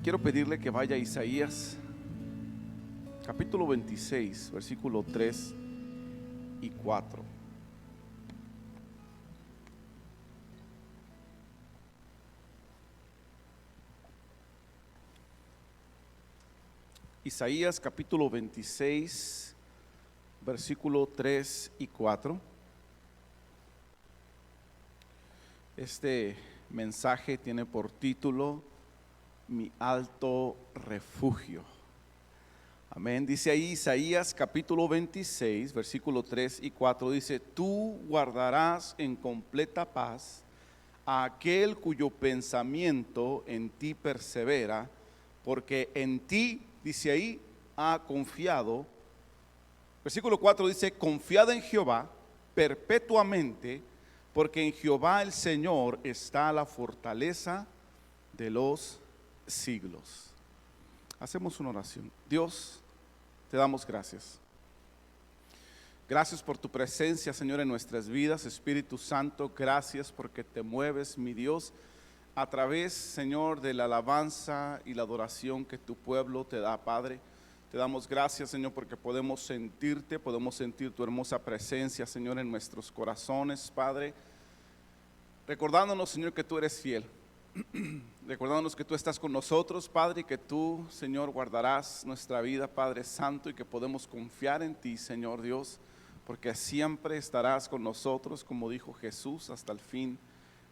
Quiero pedirle que vaya a Isaías capítulo 26, versículo 3 y 4. Isaías capítulo 26, versículo 3 y 4. Este mensaje tiene por título Mi alto refugio. Amén. Dice ahí Isaías capítulo 26, versículo 3 y 4. Dice: Tú guardarás en completa paz a aquel cuyo pensamiento en ti persevera, porque en ti, dice ahí, ha confiado. Versículo 4 dice: confiad en Jehová perpetuamente, porque en Jehová el Señor está la fortaleza de los siglos. Hacemos una oración. Dios, te damos gracias. Gracias por tu presencia, Señor, en nuestras vidas. Espíritu Santo, gracias porque te mueves, mi Dios, a través, Señor, de la alabanza y la adoración que tu pueblo te da, Padre. Te damos gracias, Señor, porque podemos sentirte, podemos sentir tu hermosa presencia, Señor, en nuestros corazones, Padre. Recordándonos, Señor, que tú eres fiel. Recordándonos que tú estás con nosotros, Padre, y que tú, Señor, guardarás nuestra vida, Padre Santo, y que podemos confiar en ti, Señor Dios, porque siempre estarás con nosotros, como dijo Jesús, hasta el fin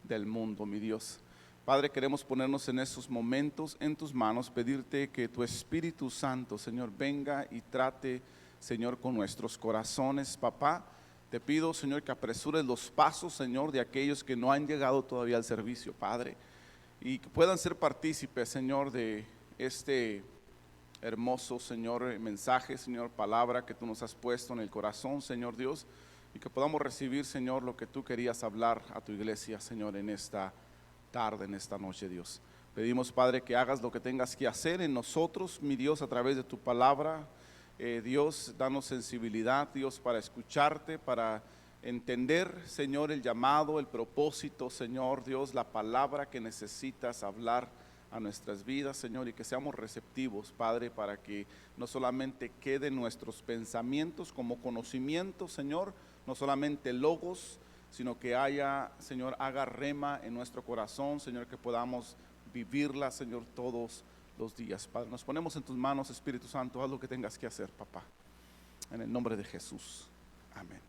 del mundo, mi Dios. Padre, queremos ponernos en esos momentos en tus manos, pedirte que tu Espíritu Santo, Señor, venga y trate, Señor, con nuestros corazones, papá. Te pido, Señor, que apresures los pasos, Señor, de aquellos que no han llegado todavía al servicio, Padre, y que puedan ser partícipes, Señor, de este hermoso, Señor, mensaje, Señor, palabra que tú nos has puesto en el corazón, Señor Dios, y que podamos recibir, Señor, lo que tú querías hablar a tu iglesia, Señor, en esta tarde, en esta noche, Dios. Pedimos, Padre, que hagas lo que tengas que hacer en nosotros, mi Dios, a través de tu palabra. Dios, danos sensibilidad, Dios, para escucharte, para entender, Señor, el llamado, el propósito, Señor Dios, la palabra que necesitas hablar a nuestras vidas, Señor, y que seamos receptivos, Padre, para que no solamente queden nuestros pensamientos como conocimiento, Señor, no solamente logos, sino que haya, Señor, haga rema en nuestro corazón, Señor, que podamos vivirla, Señor, todos los días. Padre, nos ponemos en tus manos, Espíritu Santo, haz lo que tengas que hacer, papá, en el nombre de Jesús, amén.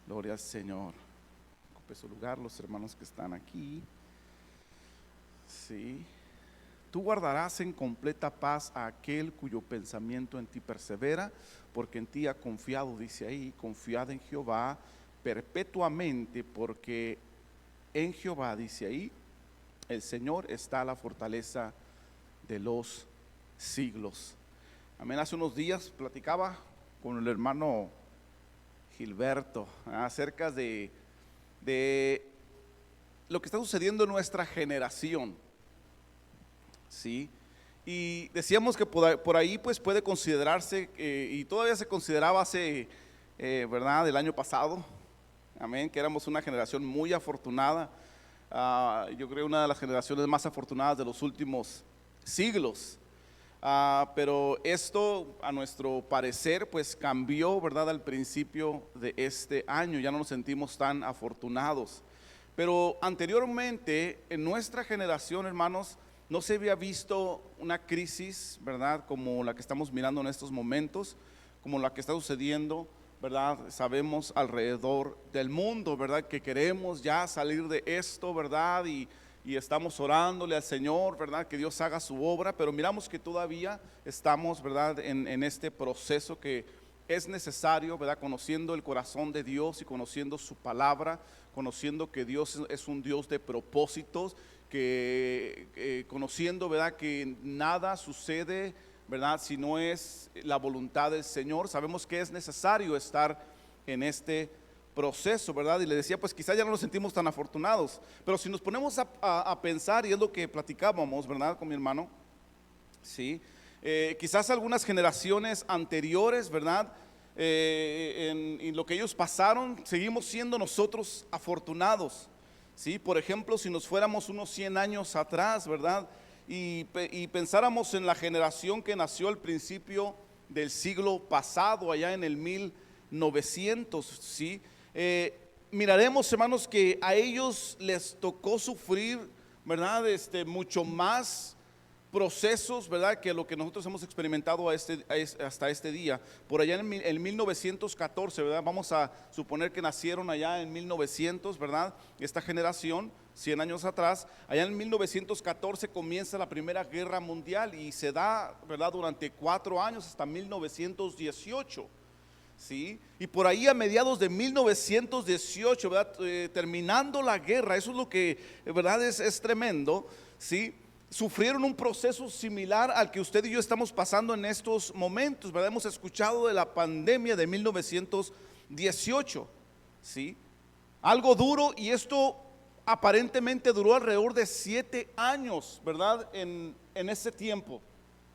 Gloria al Señor. Ocupe su lugar, los hermanos que están aquí. Sí. Tú guardarás en completa paz a aquel cuyo pensamiento en ti persevera, porque en ti ha confiado, dice ahí, confiad en Jehová perpetuamente, porque en Jehová, dice ahí, el Señor está la fortaleza de los siglos. Amén. Hace unos días platicaba con el hermano Gilberto acerca de lo que está sucediendo en nuestra generación, ¿sí? Y decíamos que por ahí pues puede considerarse, y todavía se consideraba hace, ¿verdad?, del año pasado, amén, que éramos una generación muy afortunada. Yo creo una de las generaciones más afortunadas de los últimos siglos. Pero esto, a nuestro parecer, pues cambió, ¿verdad?, al principio de este año. Ya no nos sentimos tan afortunados. Pero anteriormente, en nuestra generación, hermanos, no se había visto una crisis, ¿verdad?, como la que estamos mirando en estos momentos, como la que está sucediendo, ¿verdad? Sabemos alrededor del mundo, ¿verdad?, que queremos ya salir de esto, ¿verdad? Y estamos orándole al Señor, ¿verdad?, que Dios haga su obra, pero miramos que todavía estamos, ¿verdad?, en este proceso que es necesario, ¿verdad?, conociendo el corazón de Dios y conociendo su palabra, conociendo que Dios es un Dios de propósitos, que conociendo, ¿verdad?, que nada sucede, ¿verdad?, si no es la voluntad del Señor. Sabemos que es necesario estar en este proceso, ¿verdad? Y le decía, pues quizás ya no nos sentimos tan afortunados, pero si nos ponemos a pensar, y es lo que platicábamos, ¿verdad?, con mi hermano, ¿sí? Quizás algunas generaciones anteriores, ¿verdad?, en lo que ellos pasaron, seguimos siendo nosotros afortunados, ¿sí? Por ejemplo, si nos fuéramos unos 100 años atrás, ¿verdad?, y pensáramos en la generación que nació al principio del siglo pasado, allá en el 1900, ¿sí? Miraremos, hermanos, que a ellos les tocó sufrir, ¿verdad? Mucho más procesos, ¿verdad?, que lo que nosotros hemos experimentado hasta este día. Por allá en 1914, ¿verdad? Vamos a suponer que nacieron allá en 1900, ¿verdad? Esta generación, 100 años atrás. Allá en 1914 comienza la Primera Guerra Mundial y se da, ¿verdad?, durante 4 años hasta 1918. ¿Sí? Y por ahí a mediados de 1918, ¿verdad? Terminando la guerra, eso es lo que, ¿verdad?, es tremendo, ¿sí? Sufrieron un proceso similar al que usted y yo estamos pasando en estos momentos, ¿verdad? Hemos escuchado de la pandemia de 1918, ¿sí? Algo duro, y esto aparentemente duró alrededor de 7 años, ¿verdad? En ese tiempo,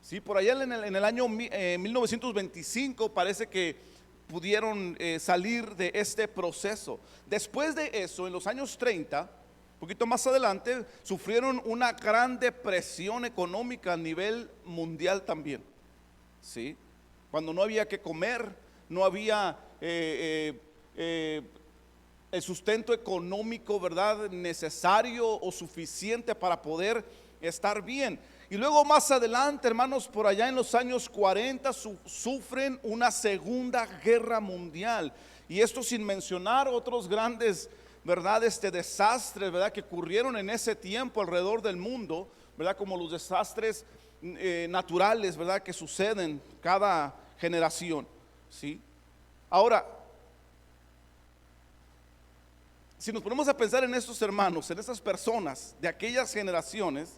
¿sí? Por allá en el año 1925 parece que pudieron salir de este proceso. Después de eso, en los años 30, un poquito más adelante, sufrieron una gran depresión económica a nivel mundial también, ¿sí? Cuando no había que comer, no había el sustento económico, ¿verdad?, necesario o suficiente para poder estar bien. Y luego más adelante, hermanos, por allá en los años 40 sufren una segunda guerra mundial. Y esto sin mencionar otros grandes, ¿verdad?, desastres, ¿verdad?, que ocurrieron en ese tiempo alrededor del mundo, ¿verdad?, como los desastres naturales, ¿verdad?, que suceden cada generación, ¿sí? Ahora, si nos ponemos a pensar en estos hermanos, en estas personas de aquellas generaciones,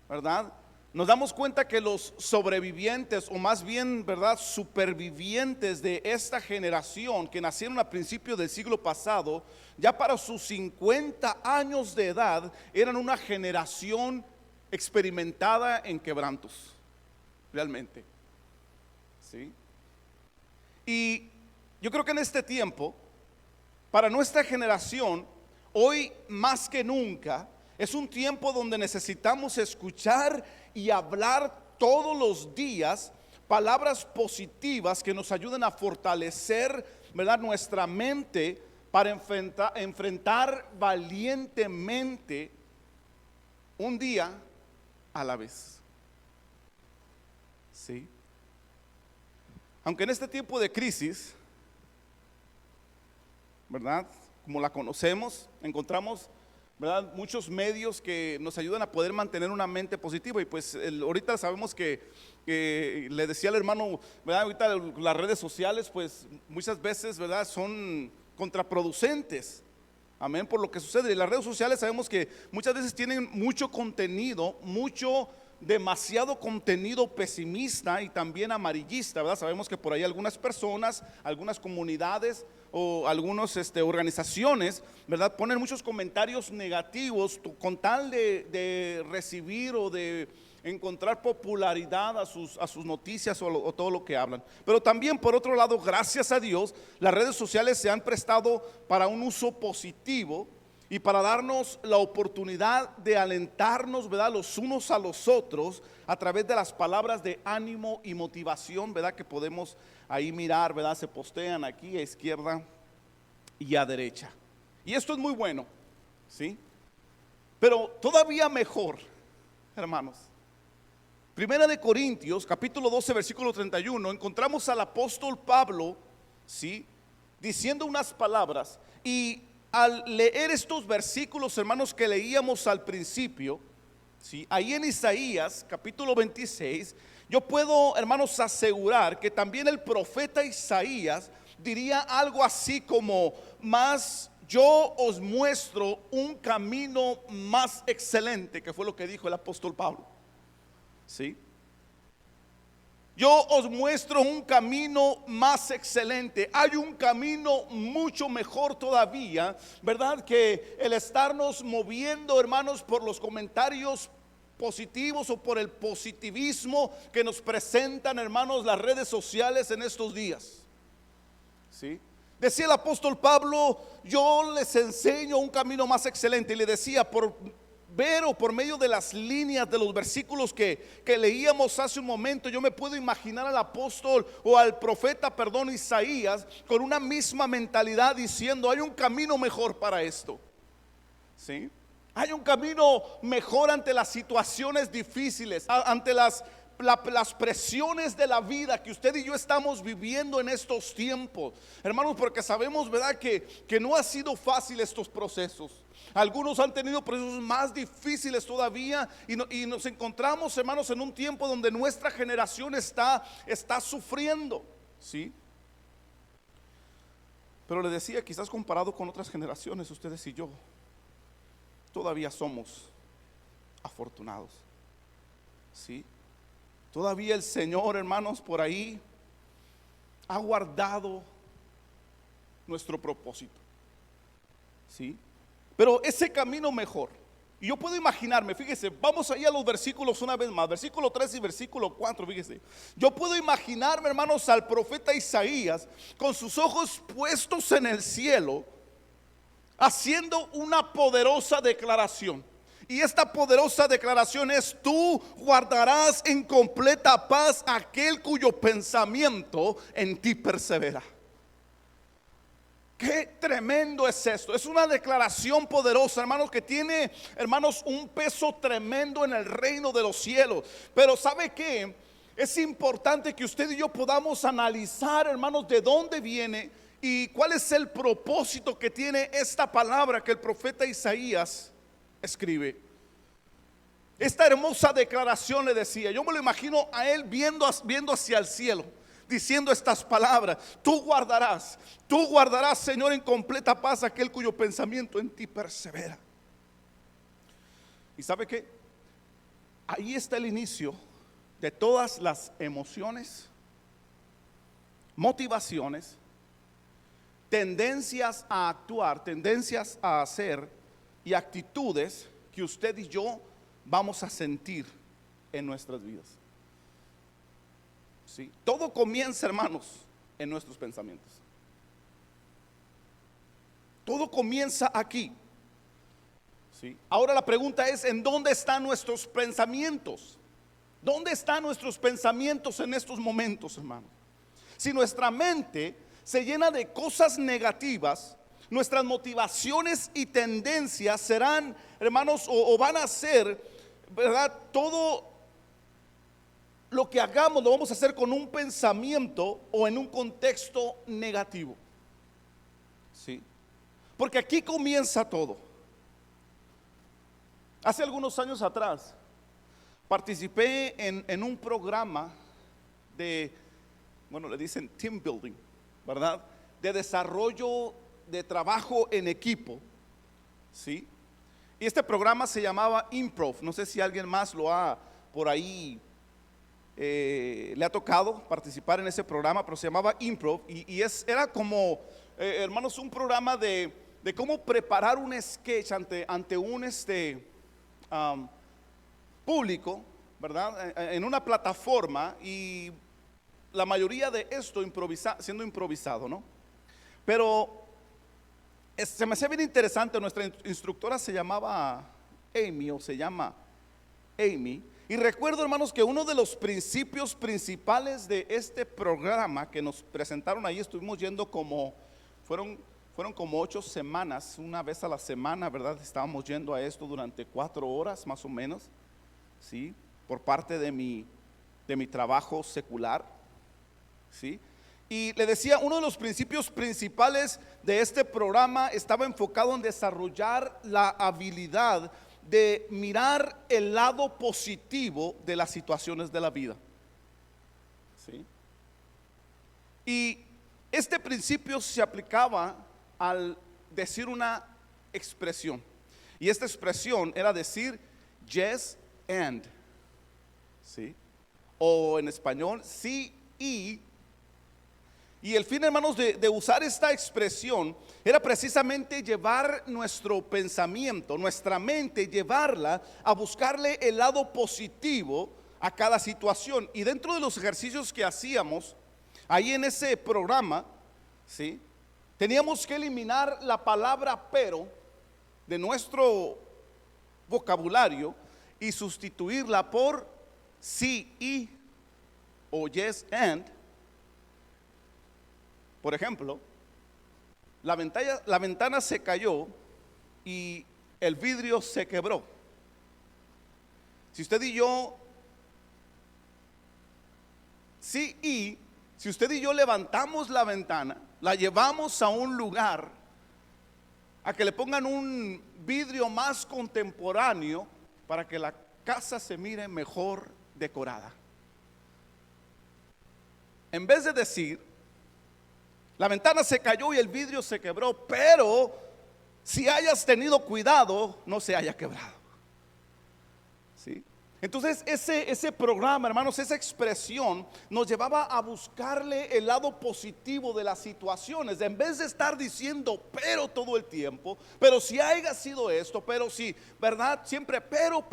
¿verdad?, nos damos cuenta que los sobrevivientes, o más bien, ¿verdad?, supervivientes de esta generación que nacieron a principios del siglo pasado, ya para sus 50 años de edad, eran una generación experimentada en quebrantos, realmente, ¿sí? Y yo creo que en este tiempo, para nuestra generación, hoy más que nunca, es un tiempo donde necesitamos escuchar y hablar todos los días palabras positivas que nos ayuden a fortalecer, ¿verdad?, nuestra mente para enfrentar valientemente un día a la vez. ¿Sí? Aunque en este tiempo de crisis, ¿verdad?, como la conocemos, encontramos, ¿verdad?, muchos medios que nos ayudan a poder mantener una mente positiva. Y pues ahorita sabemos que le decía al hermano, ¿verdad?, ahorita las redes sociales pues muchas veces, ¿verdad?, son contraproducentes, amén, por lo que sucede. Y las redes sociales sabemos que muchas veces tienen mucho contenido, demasiado contenido pesimista y también amarillista, ¿verdad? Sabemos que por ahí algunas personas, algunas comunidades o algunas organizaciones, ¿verdad?, ponen muchos comentarios negativos con tal de recibir o de encontrar popularidad a sus noticias o todo lo que hablan. Pero también, por otro lado, gracias a Dios, las redes sociales se han prestado para un uso positivo y para darnos la oportunidad de alentarnos, ¿verdad?, los unos a los otros a través de las palabras de ánimo y motivación, ¿verdad?, que podemos ahí mirar, ¿verdad?, se postean aquí a izquierda y a derecha. Y esto es muy bueno, ¿sí? Pero todavía mejor, hermanos, Primera de Corintios, capítulo 12, versículo 31, encontramos al apóstol Pablo, ¿sí?, diciendo unas palabras. Y al leer estos versículos, hermanos, que leíamos al principio, ¿sí?, ahí en Isaías capítulo 26, yo puedo, hermanos, asegurar que también el profeta Isaías diría algo así como: más yo os muestro un camino más excelente, que fue lo que dijo el apóstol Pablo, ¿sí? Yo os muestro un camino más excelente. Hay un camino mucho mejor todavía, ¿verdad?, que el estarnos moviendo, hermanos, por los comentarios positivos o por el positivismo que nos presentan, hermanos, las redes sociales en estos días, ¿sí? Decía el apóstol Pablo: yo les enseño un camino más excelente. Y le decía, ver, o por medio de las líneas de los versículos que leíamos hace un momento, yo me puedo imaginar al apóstol o al profeta, Isaías, con una misma mentalidad diciendo: hay un camino mejor para esto. ¿Sí? Hay un camino mejor ante las situaciones difíciles, ante las presiones de la vida que usted y yo estamos viviendo en estos tiempos, hermanos, porque sabemos, ¿verdad?, que no ha sido fácil estos procesos. Algunos han tenido procesos más difíciles todavía, y nos encontramos, hermanos, en un tiempo donde nuestra generación está sufriendo, ¿sí? Pero le decía, quizás comparado con otras generaciones, ustedes y yo todavía somos afortunados, ¿sí? Todavía el Señor, hermanos, por ahí ha guardado nuestro propósito, ¿sí? Pero ese camino mejor, y yo puedo imaginarme, fíjese, vamos ahí a los versículos una vez más, versículo 3 y versículo 4, fíjese. Yo puedo imaginarme, hermanos, al profeta Isaías con sus ojos puestos en el cielo, haciendo una poderosa declaración. Y esta poderosa declaración es: tú guardarás en completa paz aquel cuyo pensamiento en ti persevera. Qué tremendo es esto. Es una declaración poderosa, hermanos, que tiene, hermanos, un peso tremendo en el reino de los cielos. Pero ¿sabe qué? Es importante que usted y yo podamos analizar, hermanos, de dónde viene y cuál es el propósito que tiene esta palabra que el profeta Isaías escribe. Esta hermosa declaración, le decía, yo me lo imagino a él viendo hacia el cielo, diciendo estas palabras: tú guardarás, Señor, en completa paz aquel cuyo pensamiento en ti persevera. ¿Y sabe qué? Ahí está el inicio de todas las emociones, motivaciones, tendencias a actuar, tendencias a hacer y actitudes que usted y yo vamos a sentir en nuestras vidas. ¿Sí? Todo comienza, hermanos, en nuestros pensamientos. Todo comienza aquí. ¿Sí? Ahora la pregunta es: ¿en dónde están nuestros pensamientos? ¿Dónde están nuestros pensamientos en estos momentos, hermanos? Si nuestra mente se llena de cosas negativas, nuestras motivaciones y tendencias serán, hermanos, o van a ser, ¿verdad? Todo lo que hagamos lo vamos a hacer con un pensamiento o en un contexto negativo. ¿Sí? Porque aquí comienza todo. Hace algunos años atrás participé en un programa de, bueno, le dicen team building, ¿verdad?, de desarrollo de trabajo en equipo, ¿sí? Y este programa se llamaba Improv. No sé si alguien más lo ha por ahí, le ha tocado participar en ese programa, pero se llamaba Improv. Y era como, hermanos, un programa de cómo preparar un sketch ante un público, ¿verdad?, en una plataforma, y la mayoría de esto siendo improvisado, ¿no? Pero se me hacía bien interesante. Nuestra instructora se llamaba Amy, o se llama Amy, y recuerdo, hermanos, que uno de los principios principales de este programa que nos presentaron ahí, estuvimos yendo fueron como 8 semanas, una vez a la semana, ¿verdad? Estábamos yendo a esto durante 4 horas más o menos, ¿sí? Por parte de mi trabajo secular, ¿sí? Y le decía, uno de los principios principales de este programa estaba enfocado en desarrollar la habilidad de mirar el lado positivo de las situaciones de la vida, ¿sí? Y este principio se aplicaba al decir una expresión, y esta expresión era decir yes and, ¿sí? O en español sí y el fin, hermanos, de usar esta expresión era precisamente llevar nuestro pensamiento, nuestra mente, llevarla a buscarle el lado positivo a cada situación. Y dentro de los ejercicios que hacíamos ahí en ese programa, ¿sí?, teníamos que eliminar la palabra pero de nuestro vocabulario y sustituirla por sí y o yes and. Por ejemplo, la ventana se cayó y el vidrio se quebró. Si usted y yo, si usted y yo levantamos la ventana, la llevamos a un lugar, a que le pongan un vidrio más contemporáneo para que la casa se mire mejor decorada. En vez de decir, la ventana se cayó y el vidrio se quebró, pero si hayas tenido cuidado, no se haya quebrado. ¿Sí? Entonces ese programa, hermanos, esa expresión nos llevaba a buscarle el lado positivo de las situaciones. En vez de estar diciendo pero todo el tiempo, pero si haya sido esto, pero si, ¿verdad? Siempre pero,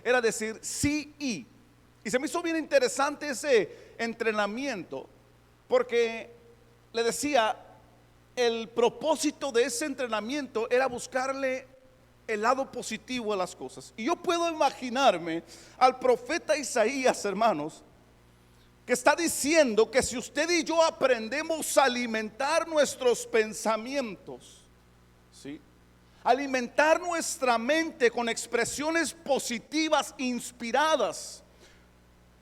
era decir sí y. Y se me hizo bien interesante ese entrenamiento, porque le decía, el propósito de ese entrenamiento era buscarle el lado positivo a las cosas. Y yo puedo imaginarme al profeta Isaías, hermanos, que está diciendo que si usted y yo aprendemos a alimentar nuestros pensamientos, ¿sí? Alimentar nuestra mente con expresiones positivas inspiradas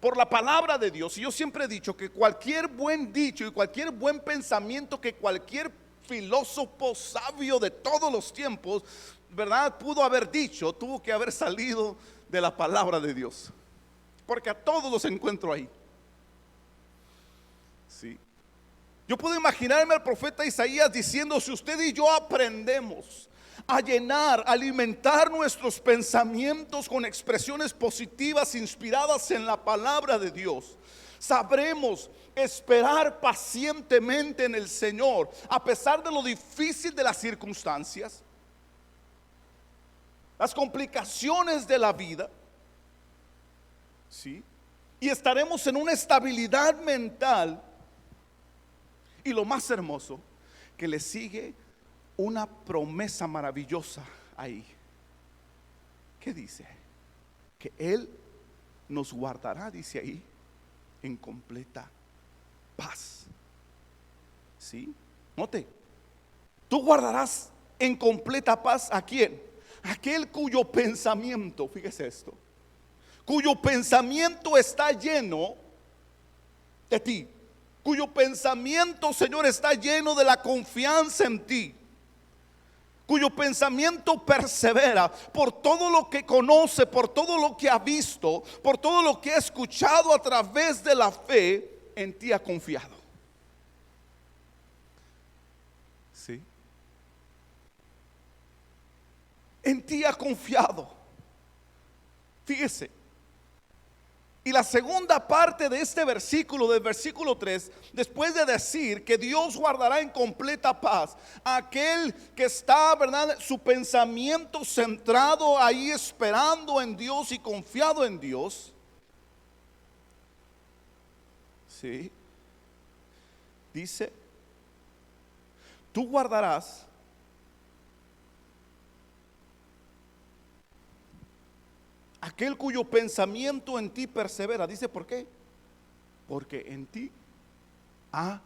por la palabra de Dios. Y yo siempre he dicho que cualquier buen dicho y cualquier buen pensamiento que cualquier filósofo sabio de todos los tiempos, ¿verdad?, pudo haber dicho, tuvo que haber salido de la palabra de Dios, porque a todos los encuentro ahí. Sí. Yo puedo imaginarme al profeta Isaías diciendo: si usted y yo aprendemos a llenar, alimentar nuestros pensamientos con expresiones positivas inspiradas en la palabra de Dios, sabremos esperar pacientemente en el Señor a pesar de lo difícil de las circunstancias, las complicaciones de la vida, ¿sí? Y estaremos en una estabilidad mental. Y lo más hermoso, que le sigue una promesa maravillosa ahí. ¿Qué dice? Que Él nos guardará, dice ahí, en completa paz. ¿Sí? Note, tú guardarás en completa paz ¿a quién? Aquel cuyo pensamiento, fíjese esto, cuyo pensamiento está lleno de ti, cuyo pensamiento, Señor, está lleno de la confianza en ti, cuyo pensamiento persevera por todo lo que conoce, por todo lo que ha visto, por todo lo que ha escuchado a través de la fe, en ti ha confiado. ¿Sí? En ti ha confiado. Fíjese. Y la segunda parte de este versículo, del versículo 3, después de decir que Dios guardará en completa paz a aquel que está, ¿verdad?, su pensamiento centrado ahí, esperando en Dios y confiado en Dios. Sí. Dice: tú guardarás aquel cuyo pensamiento en ti persevera. Dice, ¿por qué? Porque en ti ha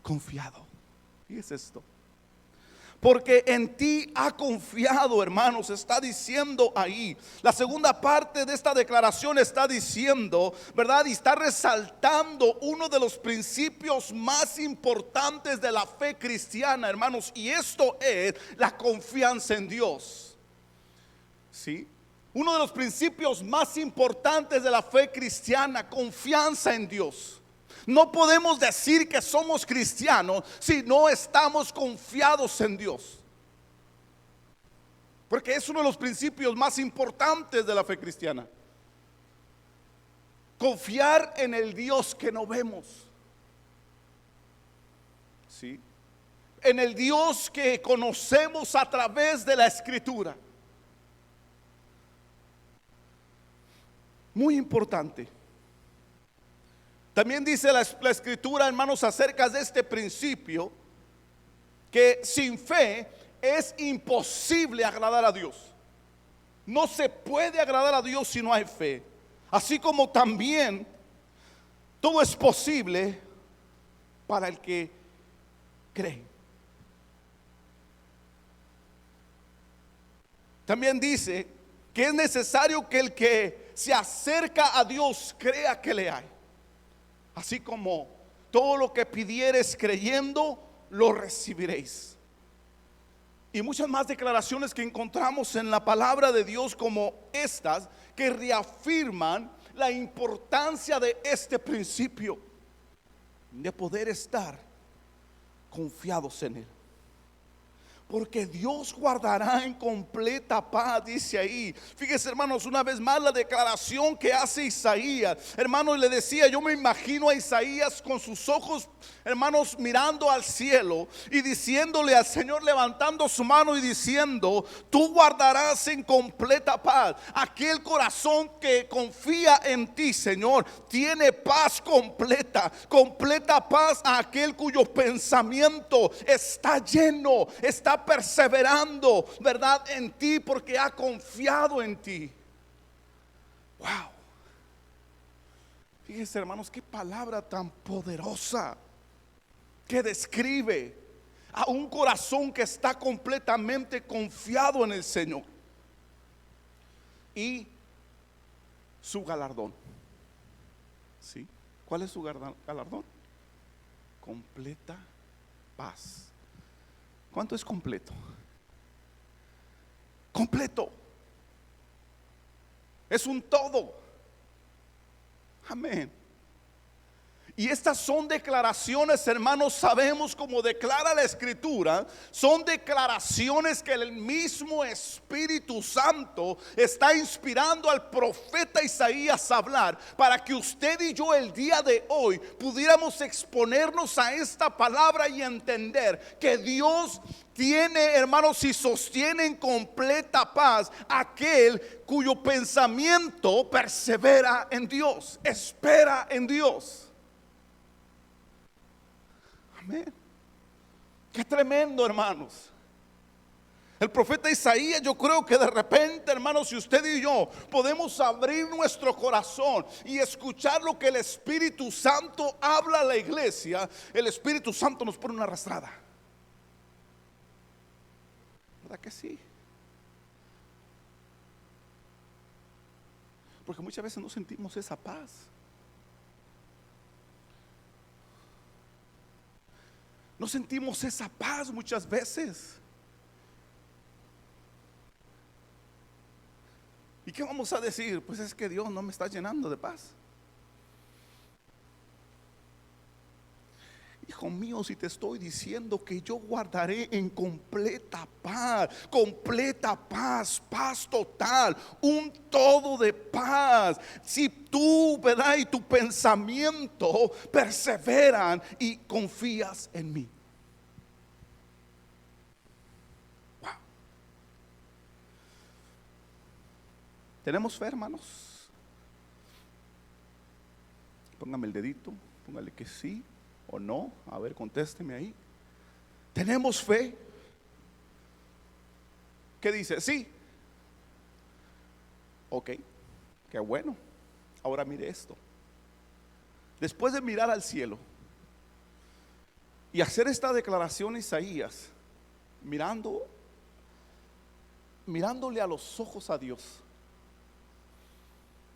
confiado. ¿Qué es esto? Porque en ti ha confiado, hermanos, está diciendo ahí. La segunda parte de esta declaración está diciendo, ¿verdad?, y está resaltando uno de los principios más importantes de la fe cristiana, hermanos, y esto es la confianza en Dios. ¿Sí? Uno de los principios más importantes de la fe cristiana, confianza en Dios. No podemos decir que somos cristianos si no estamos confiados en Dios, porque es uno de los principios más importantes de la fe cristiana. Confiar en el Dios que no vemos. ¿Sí? En el Dios que conocemos a través de la Escritura. Muy importante. También dice la Escritura, hermanos, acerca de este principio, que sin fe es imposible agradar a Dios. No se puede agradar a Dios si no hay fe. Así como también todo es posible para el que cree. También dice que es necesario que el que se acerca a Dios crea que le hay. Así como todo lo que pidieres creyendo, lo recibiréis. Y muchas más declaraciones que encontramos en la palabra de Dios como estas, que reafirman la importancia de este principio, de poder estar confiados en Él. Porque Dios guardará en completa paz, dice ahí. Fíjese, hermanos, una vez más la declaración que hace Isaías. Hermanos, le decía, yo me imagino a Isaías con sus ojos, hermanos, mirando al cielo y diciéndole al Señor, levantando su mano y diciendo: tú guardarás en completa paz. Aquel corazón que confía en ti, Señor, tiene paz completa. Completa paz a aquel cuyo pensamiento está lleno, está perseverando, ¿verdad?, en ti, porque ha confiado en ti. Wow. Fíjense, hermanos, qué palabra tan poderosa que describe a un corazón que está completamente confiado en el Señor. Y su galardón. ¿Sí? ¿Cuál es su galardón? Completa paz. ¿Cuánto es completo? Completo. Es un todo. Amén. Y estas son declaraciones, hermanos, sabemos, como declara la Escritura, son declaraciones que el mismo Espíritu Santo está inspirando al profeta Isaías a hablar, para que usted y yo el día de hoy pudiéramos exponernos a esta palabra y entender que Dios tiene, hermanos, y sostiene en completa paz aquel cuyo pensamiento persevera en Dios, espera en Dios. Amén. Qué tremendo, hermanos. El profeta Isaías, yo creo que de repente, hermanos, si usted y yo podemos abrir nuestro corazón y escuchar lo que el Espíritu Santo habla a la iglesia, el Espíritu Santo nos pone una arrastrada. ¿Verdad que sí? Porque muchas veces no sentimos esa paz. No sentimos esa paz muchas veces. ¿Y qué vamos a decir? Pues es que Dios no me está llenando de paz. Hijo mío, si te estoy diciendo que yo guardaré en completa paz, paz total, un todo de paz, si tú, ¿verdad?, y tu pensamiento perseveran y confías en mí. Wow. ¿Tenemos fe, hermanos? Póngame el dedito, póngale que sí o no, a ver, contésteme ahí. ¿Tenemos fe? ¿Qué dice? Sí. Ok, qué bueno. Ahora mire esto. Después de mirar al cielo y hacer esta declaración, Isaías, mirándole a los ojos a Dios,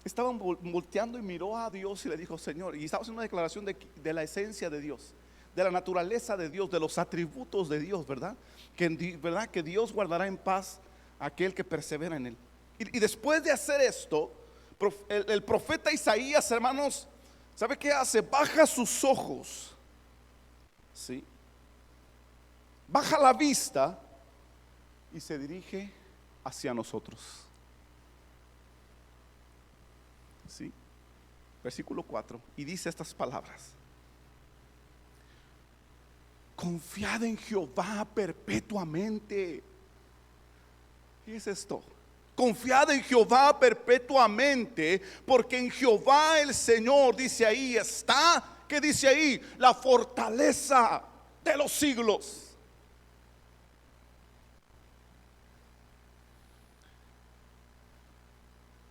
estaban volteando y miró a Dios y le dijo: Señor, y estaba haciendo una declaración de la esencia de Dios, de la naturaleza de Dios, de los atributos de Dios, ¿verdad? Que Dios guardará en paz a aquel que persevera en él. Y después de hacer esto, el profeta Isaías, hermanos, ¿sabe qué hace? Baja sus ojos, ¿sí? Baja la vista y se dirige hacia nosotros. ¿Sí? Versículo 4, y dice estas palabras: confiad en Jehová perpetuamente. ¿Qué es esto? Confiad en Jehová perpetuamente, porque en Jehová el Señor, dice ahí, está, ¿qué dice ahí? La fortaleza de los siglos.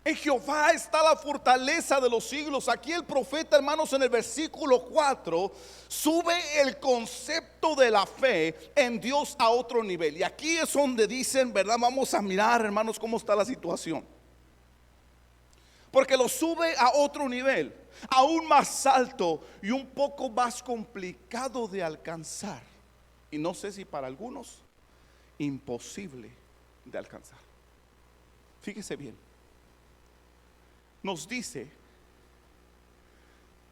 En Jehová está la fortaleza de los siglos. Aquí el profeta, hermanos, en el versículo 4 sube el concepto de la fe en Dios a otro nivel. Y aquí es donde dicen, ¿verdad? Vamos a mirar, hermanos, cómo está la situación. Porque lo sube a otro nivel, aún más alto y un poco más complicado de alcanzar. Y no sé si para algunos, imposible de alcanzar. Fíjese bien. Nos dice,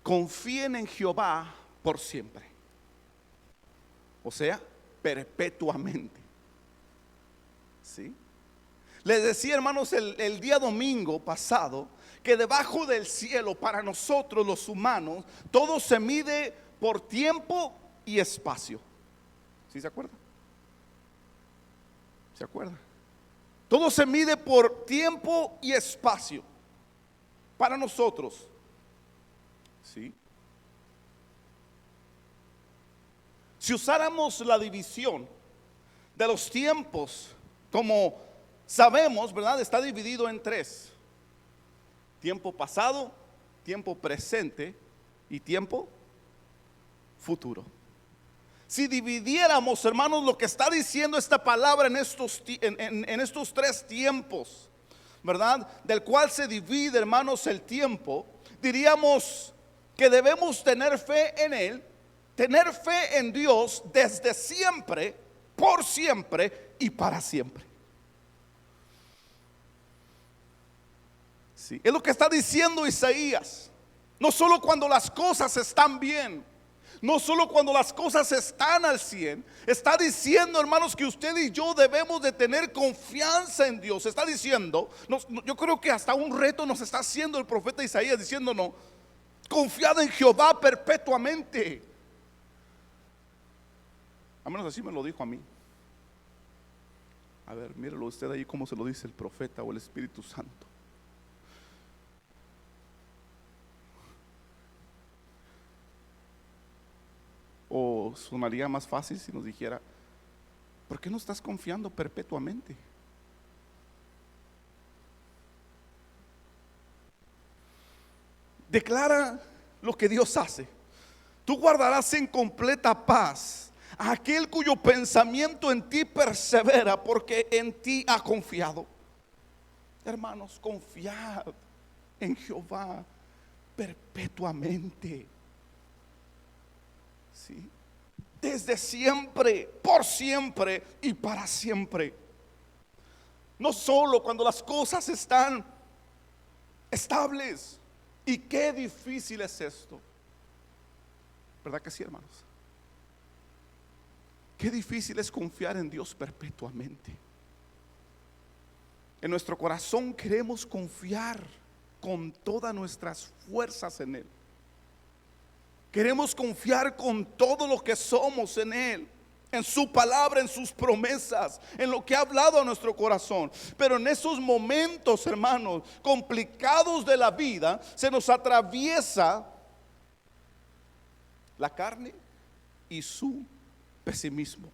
confíen en Jehová por siempre. O sea, perpetuamente. ¿Sí? Les decía, hermanos, el día domingo pasado, que debajo del cielo para nosotros los humanos, todo se mide por tiempo y espacio. ¿Sí se acuerda? ¿Se acuerda? Todo se mide por tiempo y espacio para nosotros. ¿Sí? Si usáramos la división de los tiempos, como sabemos, ¿verdad? Está dividido en tres: tiempo pasado, tiempo presente y tiempo futuro. Si dividiéramos, hermanos, lo que está diciendo esta palabra en estos tres tiempos, ¿verdad? Del cual se divide, hermanos, el tiempo, diríamos que debemos tener fe en Él, tener fe en Dios desde siempre, por siempre y para siempre. Sí, es lo que está diciendo Isaías. No solo cuando las cosas están bien, no solo cuando las cosas están al 100, está diciendo, hermanos, que usted y yo debemos de tener confianza en Dios. Está diciendo, yo creo que hasta un reto nos está haciendo el profeta Isaías, diciéndonos: confiad en Jehová perpetuamente. Al menos así me lo dijo a mí. A ver, mírelo usted ahí cómo se lo dice el profeta o el Espíritu Santo. O sonaría más fácil si nos dijera: ¿por qué no estás confiando perpetuamente? Declara lo que Dios hace. Tú guardarás en completa paz a aquel cuyo pensamiento en ti persevera, porque en ti ha confiado. Hermanos, confiad en Jehová perpetuamente. ¿Sí? Desde siempre, por siempre y para siempre. No solo cuando las cosas están estables. Y qué difícil es esto, ¿verdad que sí, hermanos? Qué difícil es confiar en Dios perpetuamente. En nuestro corazón queremos confiar con todas nuestras fuerzas en Él. Queremos confiar con todo lo que somos en Él, en su palabra, en sus promesas, en lo que ha hablado a nuestro corazón. Pero en esos momentos, hermanos, complicados de la vida, se nos atraviesa la carne y su pesimismo.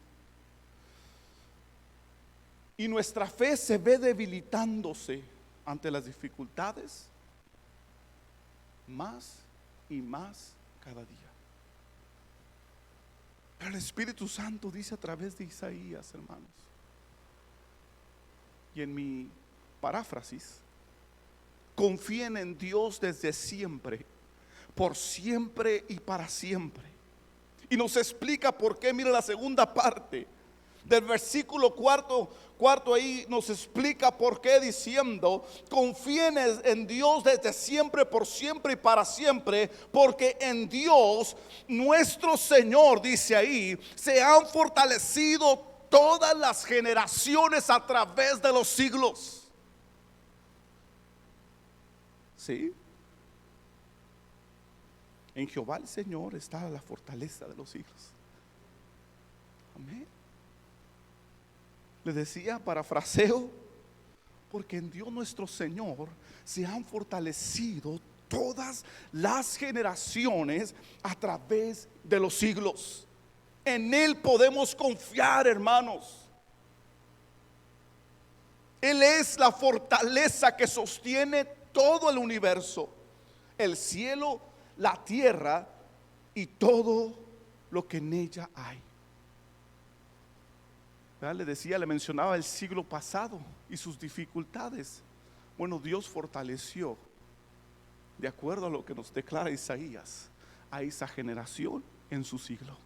Y nuestra fe se ve debilitándose ante las dificultades más y más cada día. Pero el Espíritu Santo dice a través de Isaías, hermanos, y en mi paráfrasis: confíen en Dios desde siempre, por siempre y para siempre. Y nos explica por qué. Mira la segunda parte del versículo cuarto ahí nos explica por qué, diciendo: confíen en Dios desde siempre, por siempre y para siempre, porque en Dios nuestro Señor, dice ahí, se han fortalecido todas las generaciones a través de los siglos. ¿Sí? En Jehová el Señor está la fortaleza de los siglos. Amén. Le decía, parafraseo, porque en Dios nuestro Señor se han fortalecido todas las generaciones a través de los siglos. En Él podemos confiar, hermanos. Él es la fortaleza que sostiene todo el universo, el cielo, la tierra y todo lo que en ella hay. ¿Verdad? Le mencionaba el siglo pasado y sus dificultades. Bueno, Dios fortaleció, de acuerdo a lo que nos declara Isaías, a esa generación en su siglo.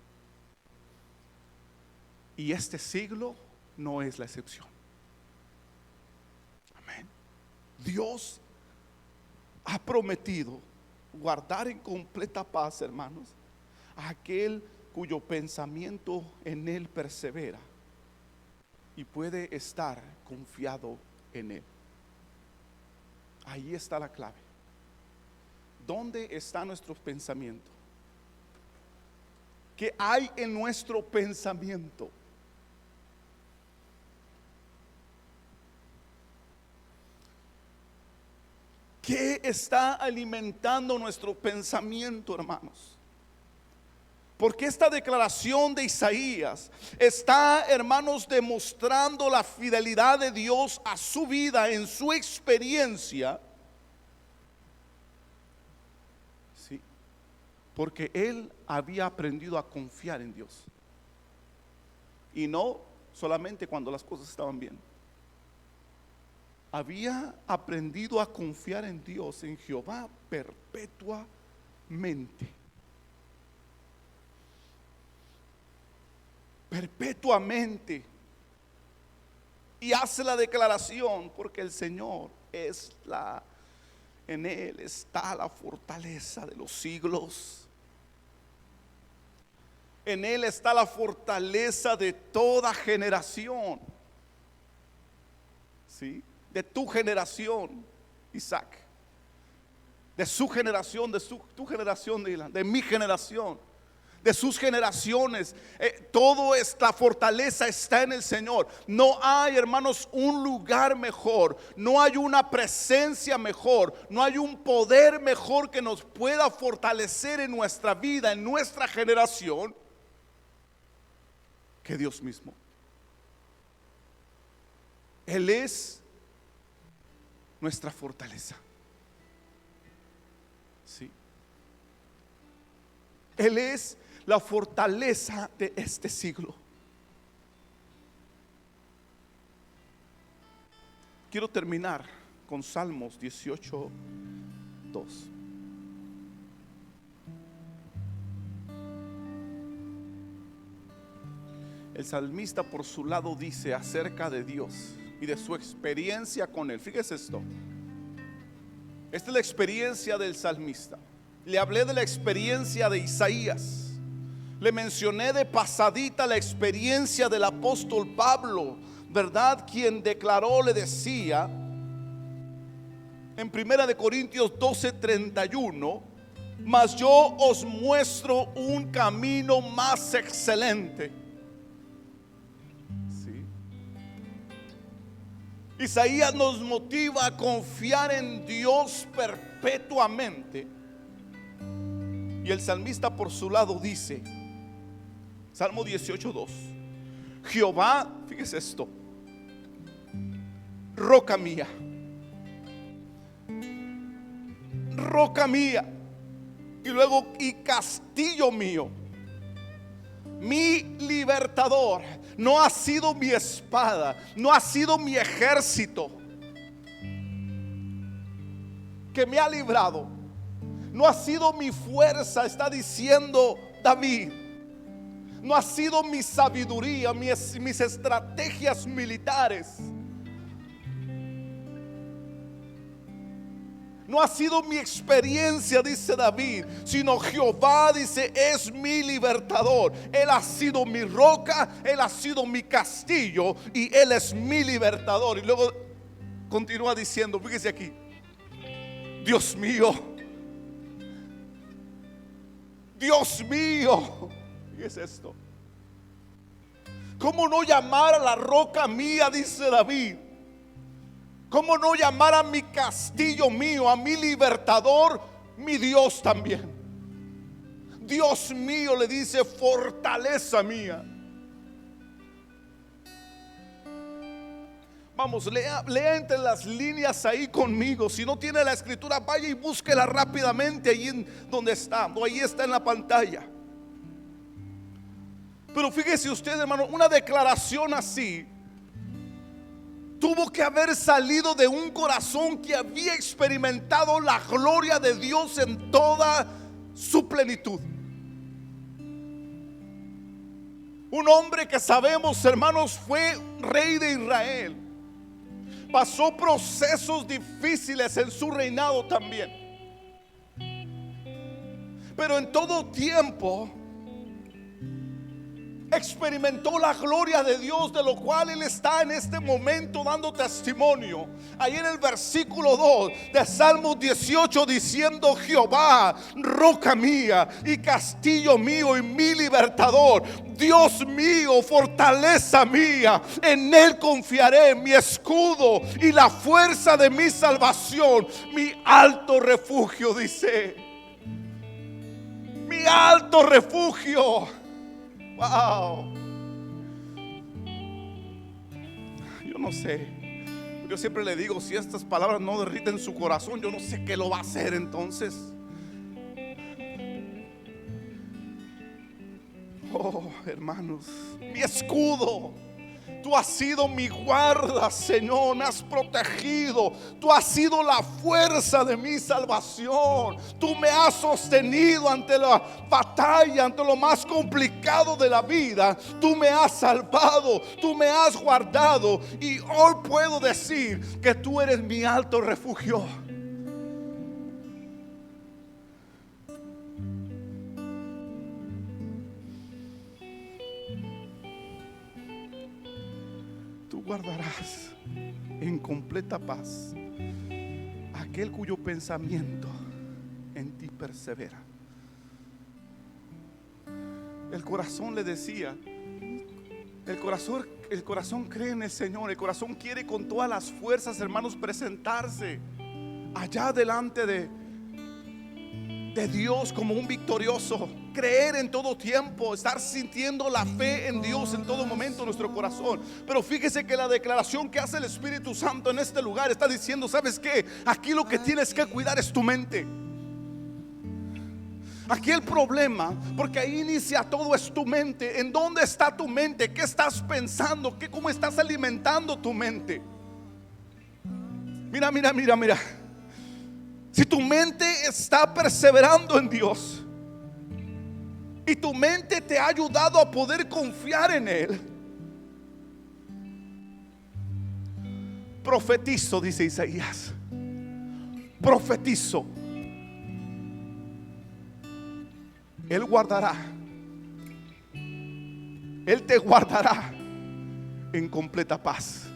Y este siglo no es la excepción. Amén. Dios ha prometido guardar en completa paz, hermanos, a aquel cuyo pensamiento en Él persevera y puede estar confiado en Él. Ahí está la clave. ¿Dónde está nuestro pensamiento? ¿Qué hay en nuestro pensamiento? ¿Qué está alimentando nuestro pensamiento, hermanos? Porque esta declaración de Isaías está, hermanos, demostrando la fidelidad de Dios a su vida, en su experiencia. Sí, porque él había aprendido a confiar en Dios. Y no solamente cuando las cosas estaban bien. Había aprendido a confiar en Dios, en Jehová, perpetuamente. Perpetuamente. Y hace la declaración, porque el Señor es en Él está la fortaleza de los siglos. En Él está la fortaleza de toda generación. ¿Sí? De tu generación, Isaac. De su generación, tu generación, Dylan, de mi generación, de sus generaciones. Todo esta fortaleza está en el Señor. No hay, hermanos, un lugar mejor. No hay una presencia mejor. No hay un poder mejor que nos pueda fortalecer en nuestra vida, en nuestra generación, que Dios mismo. Él es nuestra fortaleza. Sí. Él es la fortaleza de este siglo. Quiero terminar con Salmos 18:2. El salmista por su lado dice acerca de Dios y de su experiencia con Él. Fíjese esto. Esta es la experiencia del salmista. Le hablé de la experiencia de Isaías. Le mencioné de pasadita la experiencia del apóstol Pablo, ¿verdad? Quien declaró, le decía en 1 Corintios 12:31: mas yo os muestro un camino más excelente. Isaías nos motiva a confiar en Dios perpetuamente. Y el salmista por su lado dice, Salmo 18:2: Jehová, fíjese esto, roca mía, roca mía, y luego, y castillo mío, mi libertador. No ha sido mi espada, no ha sido mi ejército que me ha librado, no ha sido mi fuerza, está diciendo David. No ha sido mi sabiduría, mis estrategias militares. No ha sido mi experiencia, dice David, sino Jehová, dice, es mi libertador. Él ha sido mi roca, Él ha sido mi castillo y Él es mi libertador. Y luego continúa diciendo, fíjese aquí: Dios mío, Dios mío. Fíjese esto. ¿Cómo no llamar a la roca mía? Dice David. ¿Cómo no llamar a mi castillo mío, a mi libertador, mi Dios también? Dios mío, le dice, fortaleza mía. Vamos, lea entre las líneas ahí conmigo. Si no tiene la escritura, vaya y búsquela rápidamente ahí en donde está, o ahí está en la pantalla. Pero fíjese usted, hermano, una declaración así tuvo que haber salido de un corazón que había experimentado la gloria de Dios en toda su plenitud. Un hombre que sabemos, hermanos, fue rey de Israel. Pasó procesos difíciles en su reinado también. Pero en todo tiempo experimentó la gloria de Dios, de lo cual él está en este momento dando testimonio. Ahí en el versículo 2 de Salmo 18 diciendo: Jehová, roca mía y castillo mío y mi libertador, Dios mío, fortaleza mía, en él confiaré, mi escudo y la fuerza de mi salvación, mi alto refugio. Dice: mi alto refugio. Wow. Yo no sé. Yo siempre le digo, si estas palabras no derriten su corazón, yo no sé qué lo va a hacer entonces. Oh, hermanos, mi escudo. Tú has sido mi guarda, Señor, me has protegido. Tú has sido la fuerza de mi salvación. Tú me has sostenido ante la batalla, ante lo más complicado de la vida. Tú me has salvado, tú me has guardado. Y hoy puedo decir que tú eres mi alto refugio. Guardarás en completa paz aquel cuyo pensamiento en ti persevera. El corazón le decía, el corazón cree en el Señor, el corazón quiere con todas las fuerzas, hermanos, presentarse allá delante de Dios como un victorioso, creer en todo tiempo, estar sintiendo la fe en Dios en todo momento en nuestro corazón. Pero fíjese que la declaración que hace el Espíritu Santo en este lugar está diciendo: ¿sabes qué? Aquí lo que tienes que cuidar es tu mente. Aquí el problema, porque ahí inicia todo, es tu mente. ¿En dónde está tu mente? ¿Qué estás pensando? ¿Cómo estás alimentando tu mente? Mira. Si tu mente está perseverando en Dios y tu mente te ha ayudado a poder confiar en Él, profetizo, dice Isaías, profetizo, Él guardará, Él te guardará en completa paz.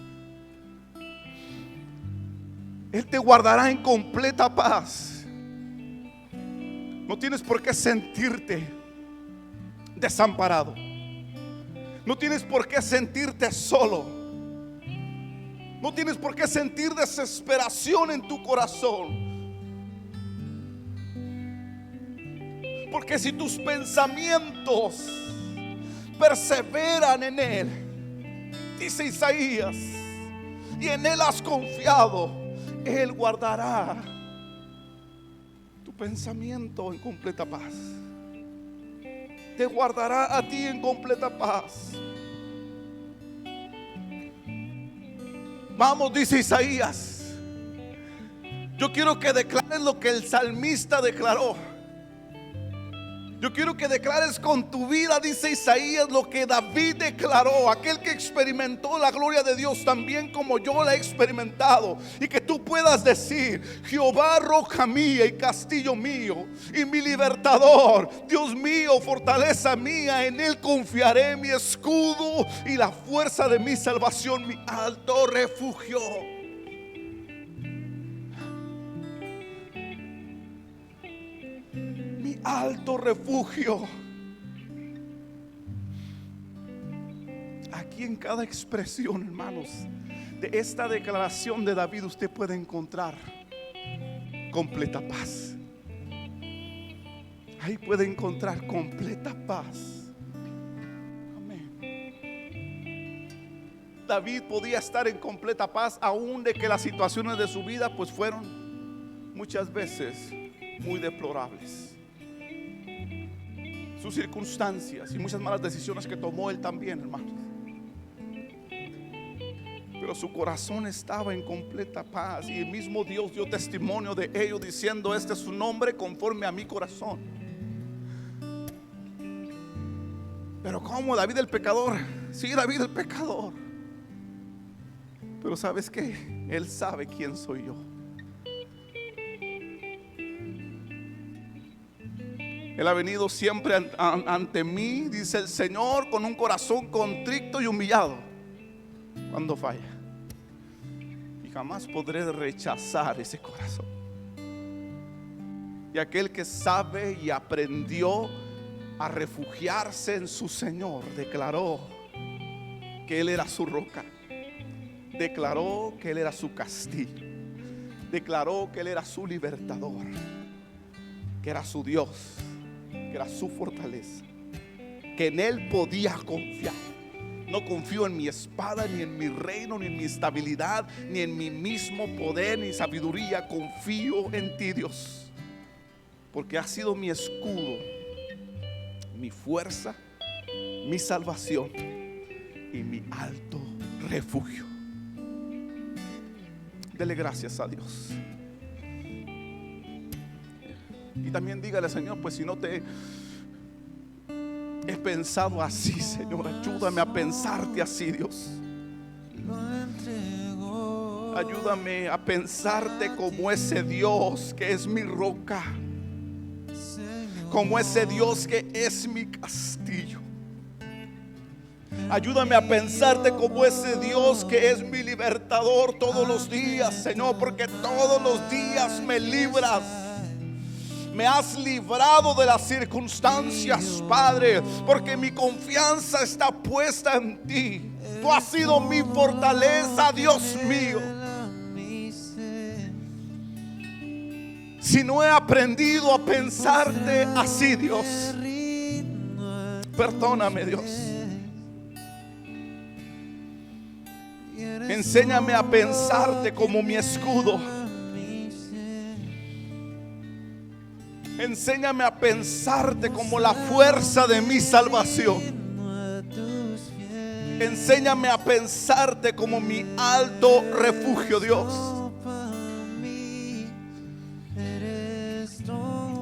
Él te guardará en completa paz. No tienes por qué sentirte desamparado. No tienes por qué sentirte solo. No tienes por qué sentir desesperación en tu corazón. Porque si tus pensamientos perseveran en Él, dice Isaías, y en Él has confiado, Él guardará tu pensamiento en completa paz. Te guardará a ti en completa paz. Vamos, dice Isaías. Yo quiero que declares lo que el salmista declaró. Yo quiero que declares con tu vida, dice Isaías, lo que David declaró. Aquel que experimentó la gloria de Dios también como yo la he experimentado. Y que tú puedas decir: Jehová, roca mía y castillo mío y mi libertador, Dios mío, fortaleza mía, en él confiaré, mi escudo y la fuerza de mi salvación, mi alto refugio. Mi alto refugio. Aquí en cada expresión, hermanos, de esta declaración de David, usted puede encontrar completa paz. Ahí puede encontrar completa paz. Amén. David podía estar en completa paz, aún de que las situaciones de su vida pues fueron muchas veces muy deplorables. Sus circunstancias y muchas malas decisiones que tomó él también, hermanos. Pero su corazón estaba en completa paz, y el mismo Dios dio testimonio de ello diciendo: este es su nombre conforme a mi corazón. Pero ¿cómo? David el pecador. Sí, David el pecador. Pero ¿sabes qué? Él sabe quién soy yo. Él ha venido siempre ante mí, dice el Señor, con un corazón contrito y humillado cuando falla. Y jamás podré rechazar ese corazón. Y aquel que sabe y aprendió a refugiarse en su Señor, declaró que Él era su roca, declaró que Él era su castillo, declaró que Él era su libertador, que era su Dios, que era su fortaleza, que en Él podía confiar. No confío en mi espada, ni en mi reino, ni en mi estabilidad, ni en mi mismo poder, ni sabiduría. Confío en ti, Dios, porque has sido mi escudo, mi fuerza, mi salvación y mi alto refugio. Dele gracias a Dios. Y también dígale: Señor, pues si no te he pensado así, Señor, ayúdame a pensarte así, Dios. Ayúdame a pensarte como ese Dios que es mi roca, como ese Dios que es mi castillo. Ayúdame a pensarte como ese Dios que es mi libertador todos los días, Señor, porque todos los días me libras. Me has librado de las circunstancias, Padre, porque mi confianza está puesta en ti. Tú has sido mi fortaleza, Dios mío. Si no he aprendido a pensarte así, Dios, perdóname, Dios. Enséñame a pensarte como mi escudo. Enséñame a pensarte como la fuerza de mi salvación. Enséñame a pensarte como mi alto refugio, Dios.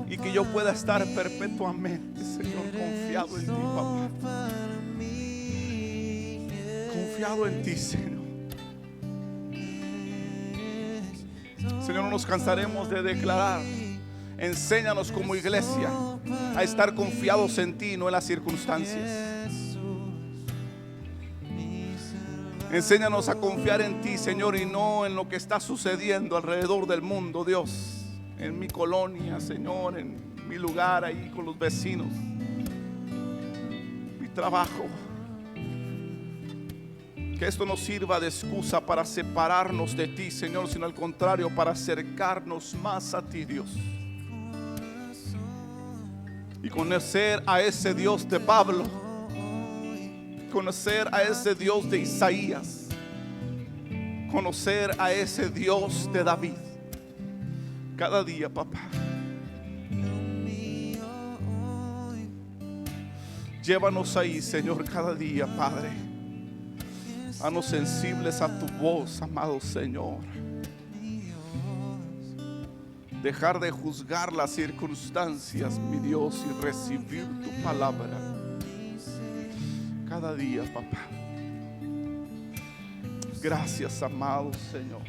Y que yo pueda estar perpetuamente, Señor, confiado en ti, papá. Confiado en ti, Señor. Señor, no nos cansaremos de declarar: enséñanos como iglesia a estar confiados en ti, no en las circunstancias. Enséñanos a confiar en ti, Señor, y no en lo que está sucediendo alrededor del mundo, Dios. En mi colonia, Señor, en mi lugar ahí con los vecinos, mi trabajo. Que esto no sirva de excusa para separarnos de ti, Señor, sino al contrario, para acercarnos más a ti, Dios. Y conocer a ese Dios de Pablo, conocer a ese Dios de Isaías, conocer a ese Dios de David. Cada día, papá. Llévanos ahí, Señor, cada día, Padre. Haznos sensibles a tu voz, amado Señor. Dejar de juzgar las circunstancias, mi Dios, y recibir tu palabra cada día, papá. Gracias, amado Señor.